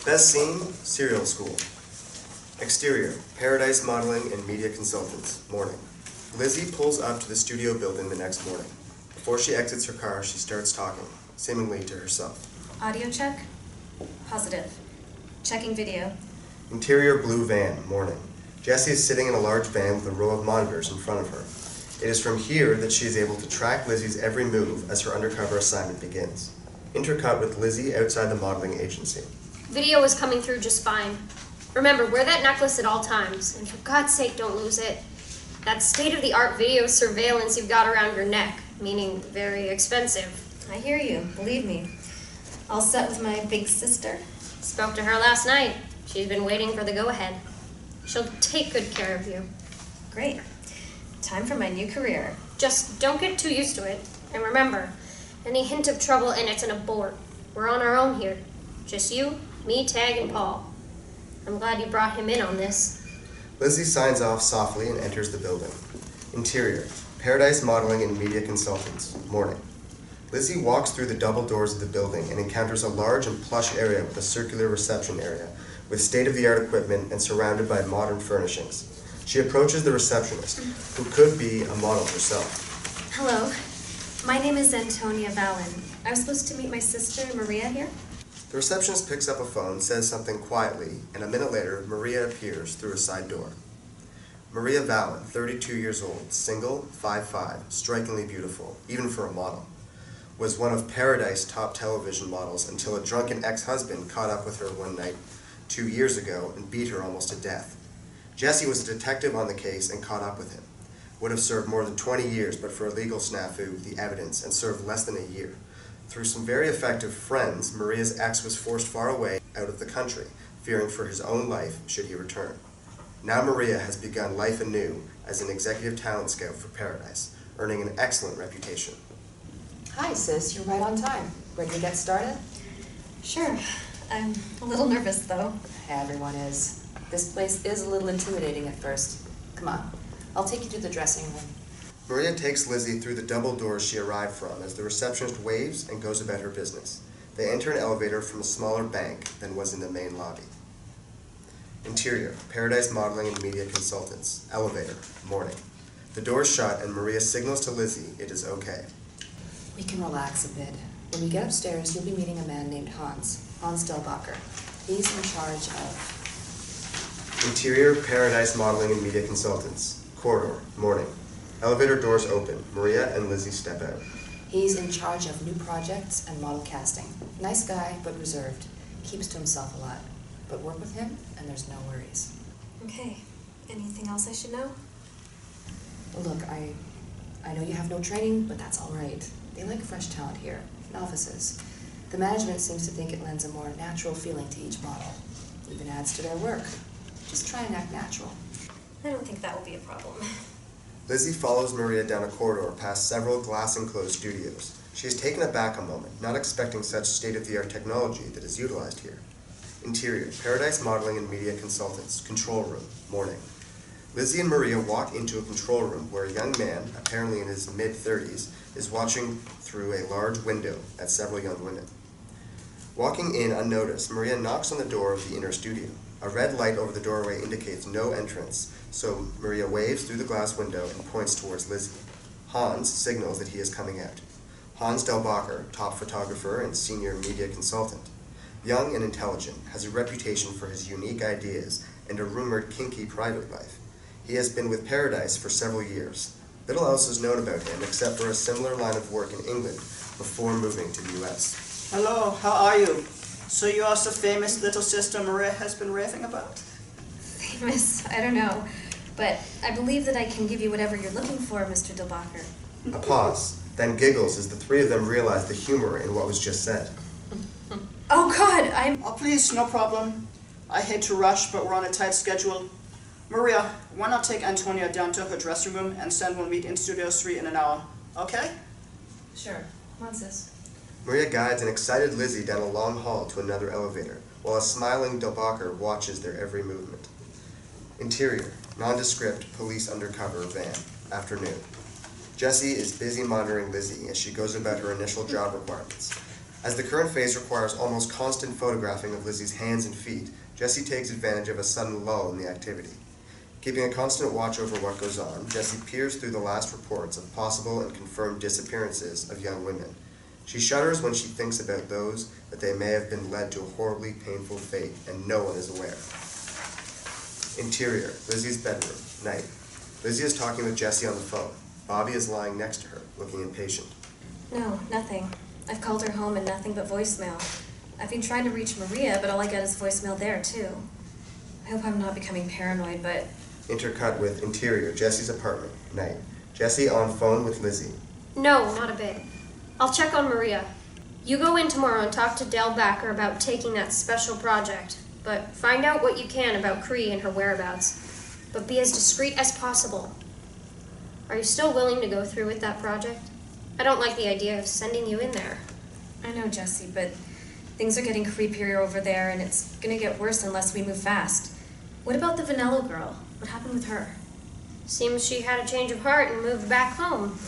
Best scene, Serial School. Exterior, Paradise Modeling and Media Consultants, morning. Lizzie pulls up to the studio building the next morning. Before she exits her car, she starts talking, seemingly to herself. Audio check? Positive. Checking video. Interior blue van, morning. Jessie is sitting in a large van with a row of monitors in front of her. It is from here that she is able to track Lizzie's every move as her undercover assignment begins. Intercut with Lizzie outside the modeling agency. Video is coming through just fine. Remember, wear that necklace at all times, and for God's sake, don't lose it. That state-of-the-art video surveillance you've got around your neck, meaning very expensive. I hear you, believe me. All set with my big sister? Spoke to her last night. She's been waiting for the go-ahead. She'll take good care of you. Great. Time for my new career. Just don't get too used to it. And remember, any hint of trouble and it's an abort. We're on our own here. Just you, me, Tag, and Paul. I'm glad you brought him in on this. Lizzie signs off softly and enters the building. Interior, Paradise Modeling and Media Consultants, morning. Lizzie walks through the double doors of the building and encounters a large and plush area with a circular reception area, with state-of-the-art equipment and surrounded by modern furnishings. She approaches the receptionist, who could be a model herself. Hello. My name is Antonia Vallon. I was supposed to meet my sister, Maria, here. The receptionist picks up a phone, says something quietly, and a minute later, Maria appears through a side door. Maria Vallon, 32 years old, single, 5'5", strikingly beautiful, even for a model, was one of Paradise top television models until a drunken ex-husband caught up with her one night 2 years ago and beat her almost to death. Jessie was a detective on the case and caught up with him. Would have served more than 20 years, but for a legal snafu, the evidence, and served less than a year. Through some very effective friends, Maria's ex was forced far away out of the country, fearing for his own life should he return. Now Maria has begun life anew as an executive talent scout for Paradise, earning an excellent reputation. Hi, sis. You're right on time. Ready to get started? Sure. I'm a little nervous, though. Everyone is. This place is a little intimidating at first. Come on. I'll take you to the dressing room. Maria takes Lizzie through the double doors she arrived from as the receptionist waves and goes about her business. They enter an elevator from a smaller bank than was in the main lobby. Interior, Paradise Modeling and Media Consultants, elevator, morning. The doors shut and Maria signals to Lizzie it is okay. We can relax a bit. When we get upstairs, you'll be meeting a man named Hans Delbacher. He's in charge of... Interior, Paradise Modeling and Media Consultants, corridor, morning. Elevator doors open. Maria and Lizzie step out. He's in charge of new projects and model casting. Nice guy, but reserved. Keeps to himself a lot. But work with him, and there's no worries. Okay. Anything else I should know? Look, I know you have no training, but that's all right. They like fresh talent here, novices. The management seems to think it lends a more natural feeling to each model. Even adds to their work. Just try and act natural. I don't think that will be a problem. Lizzie follows Maria down a corridor past several glass-enclosed studios. She is taken aback a moment, not expecting such state-of-the-art technology that is utilized here. Interior, Paradise Modeling and Media Consultants, control room, morning. Lizzie and Maria walk into a control room where a young man, apparently in his mid-30s, is watching through a large window at several young women. Walking in unnoticed, Maria knocks on the door of the inner studio. A red light over the doorway indicates no entrance, so Maria waves through the glass window and points towards Lizzie. Hans signals that he is coming out. Hans Delbacher, top photographer and senior media consultant. Young and intelligent, has a reputation for his unique ideas and a rumored kinky private life. He has been with Paradise for several years. Little else is known about him except for a similar line of work in England before moving to the US. Hello, how are you? So you are the famous little sister Maria has been raving about? Famous? I don't know. But I believe that I can give you whatever you're looking for, Mr. Delbacher. A pause, then giggles as the three of them realize the humor in what was just said. Oh God, Oh please, no problem. I hate to rush, but we're on a tight schedule. Maria, why not take Antonia down to her dressing room and then we'll meet in Studio 3 in an hour, okay? Sure. Come on, sis. Maria guides an excited Lizzie down a long hall to another elevator, while a smiling Delbacher watches their every movement. Interior, nondescript police undercover van, afternoon. Jessie is busy monitoring Lizzie as she goes about her initial job requirements. As the current phase requires almost constant photographing of Lizzie's hands and feet, Jessie takes advantage of a sudden lull in the activity. Keeping a constant watch over what goes on, Jessie peers through the last reports of possible and confirmed disappearances of young women. She shudders when she thinks about those that they may have been led to a horribly painful fate, and no one is aware. Interior, Lizzie's bedroom, night. Lizzie is talking with Jessie on the phone. Bobby is lying next to her, looking impatient. No, nothing. I've called her home and nothing but voicemail. I've been trying to reach Maria, but all I get is voicemail there, too. I hope I'm not becoming paranoid, but... Intercut with interior, Jessie's apartment, night. Jessie on phone with Lizzie. No, not a bit. I'll check on Maria. You go in tomorrow and talk to Delbacher about taking that special project, but find out what you can about Cree and her whereabouts. But be as discreet as possible. Are you still willing to go through with that project? I don't like the idea of sending you in there. I know, Jessie, but things are getting creepier over there, and it's gonna get worse unless we move fast. What about the Vanilla girl? What happened with her? Seems she had a change of heart and moved back home.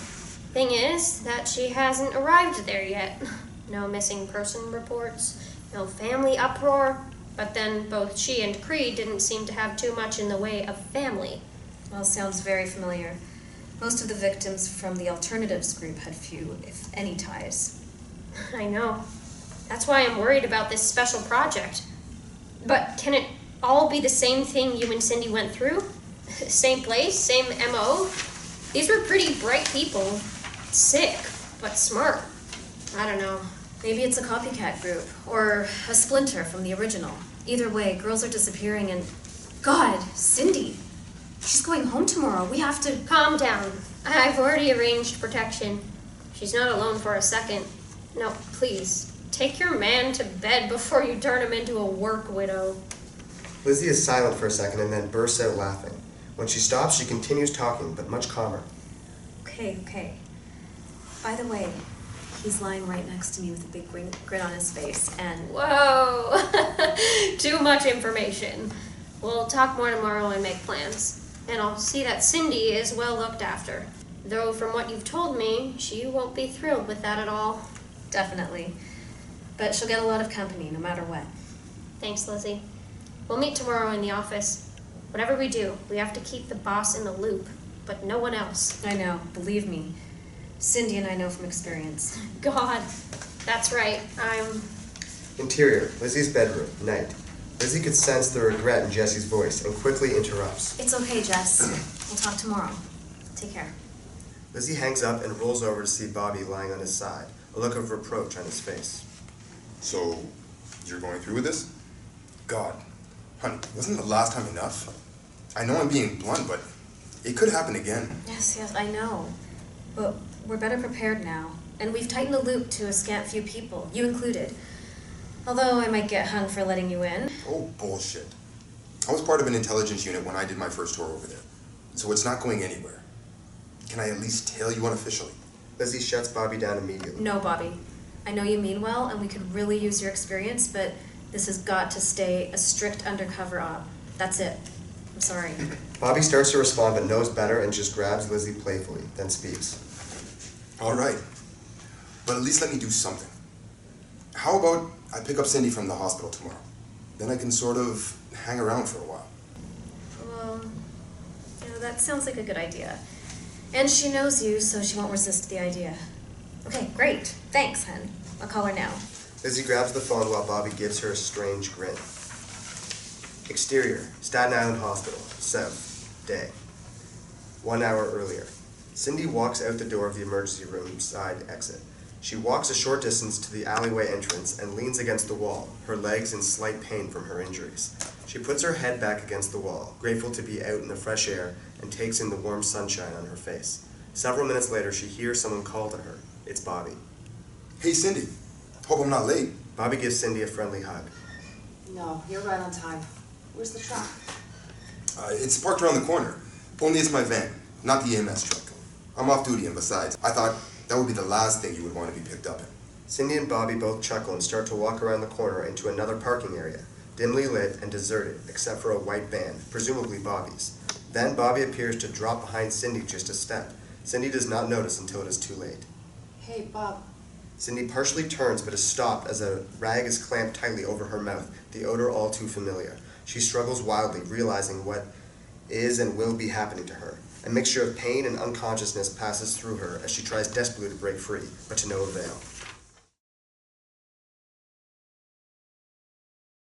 Thing is that she hasn't arrived there yet. No missing person reports, no family uproar, but then both she and Cree didn't seem to have too much in the way of family. Well, sounds very familiar. Most of the victims from the alternatives group had few, if any, ties. I know. That's why I'm worried about this special project. But can it all be the same thing you and Cindy went through? Same place, same MO? These were pretty bright people. Sick, but smart. I don't know. Maybe it's a copycat group, or a splinter from the original. Either way, girls are disappearing and... God, Cindy! She's going home tomorrow. We have to... Calm down. I've already arranged protection. She's not alone for a second. No, please, take your man to bed before you turn him into a work widow. Lizzie is silent for a second and then bursts out laughing. When she stops, she continues talking, but much calmer. Okay. By the way, he's lying right next to me with a big grin on his face, and... Whoa! Too much information. We'll talk more tomorrow and make plans. And I'll see that Cindy is well looked after. Though from what you've told me, she won't be thrilled with that at all. Definitely. But she'll get a lot of company, no matter what. Thanks, Lizzie. We'll meet tomorrow in the office. Whatever we do, we have to keep the boss in the loop, but no one else. I know, believe me. Cindy and I know from experience. God, that's right. Interior, Lizzie's bedroom, night. Lizzie could sense the regret in Jessie's voice and quickly interrupts. It's okay, Jess. We'll talk tomorrow. Take care. Lizzie hangs up and rolls over to see Bobby lying on his side, a look of reproach on his face. So, you're going through with this? God, honey, wasn't the last time enough? I know I'm being blunt, but it could happen again. Yes, I know. But we're better prepared now. And we've tightened the loop to a scant few people, you included. Although I might get hung for letting you in. Oh, bullshit. I was part of an intelligence unit when I did my first tour over there, so it's not going anywhere. Can I at least tail you unofficially? Lizzie shuts Bobby down immediately. No, Bobby. I know you mean well, and we could really use your experience, but this has got to stay a strict undercover op. That's it. I'm sorry. Bobby starts to respond but knows better and just grabs Lizzie playfully, then speaks. All right, but at least let me do something. How about I pick up Cindy from the hospital tomorrow? Then I can sort of hang around for a while. Well, that sounds like a good idea. And she knows you, so she won't resist the idea. Okay, great. Thanks, hun. I'll call her now. Lizzie grabs the phone while Bobby gives her a strange grin. Exterior, Staten Island Hospital, South, day. 1 hour earlier. Cindy walks out the door of the emergency room side exit. She walks a short distance to the alleyway entrance and leans against the wall, her legs in slight pain from her injuries. She puts her head back against the wall, grateful to be out in the fresh air, and takes in the warm sunshine on her face. Several minutes later, she hears someone call to her. It's Bobby. Hey, Cindy. Hope I'm not late. Bobby gives Cindy a friendly hug. No, you're right on time. Where's the truck? It's parked around the corner. Only it's my van, not the EMS truck. I'm off duty, and besides, I thought that would be the last thing you would want to be picked up in. Cindy and Bobby both chuckle and start to walk around the corner into another parking area, dimly lit and deserted, except for a white van, presumably Bobby's. Then Bobby appears to drop behind Cindy just a step. Cindy does not notice until it is too late. Hey, Bob. Cindy partially turns but is stopped as a rag is clamped tightly over her mouth, the odor all too familiar. She struggles wildly, realizing what is and will be happening to her. A mixture of pain and unconsciousness passes through her as she tries desperately to break free, but to no avail.